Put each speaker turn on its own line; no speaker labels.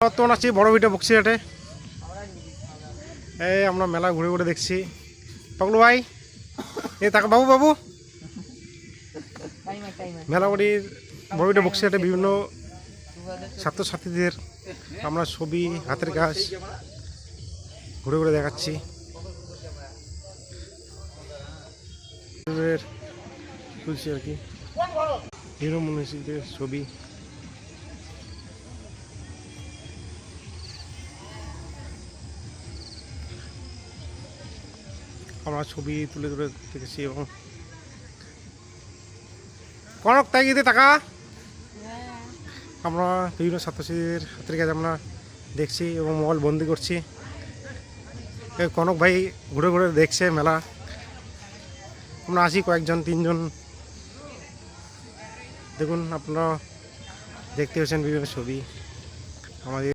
বর্তমান আছি বড়ভিটা বক্সিরহাটে। এই আমরা মেলা ঘুরে ঘুরে দেখছি। পাগলু ভাই এই তাকা বাবু বাবু মেলাবাড়ির বড়ভিটা বক্সিরহাটে বিভিন্ন ছাত্রছাত্রীদের আমরা ছবি হাতের কাজ ঘুরে ঘুরে দেখাচ্ছি। তুলছি আর কি হিরো মনীষীদের ছবি। আমরা ছবি তুলে তুলে দেখেছি এবং কনক তাই গিয়ে টাকা আমরা বিভিন্ন ছাত্রছাত্রীদের হাতের কাজ আমরা দেখছি এবং মোবাইল বন্দি করছি। কনক ভাই ঘুরে ঘুরে দেখছে মেলা। আমরা আসি কয়েকজন তিনজন, দেখুন আপনারা দেখতে পাচ্ছেন বিভিন্ন ছবি আমাদের।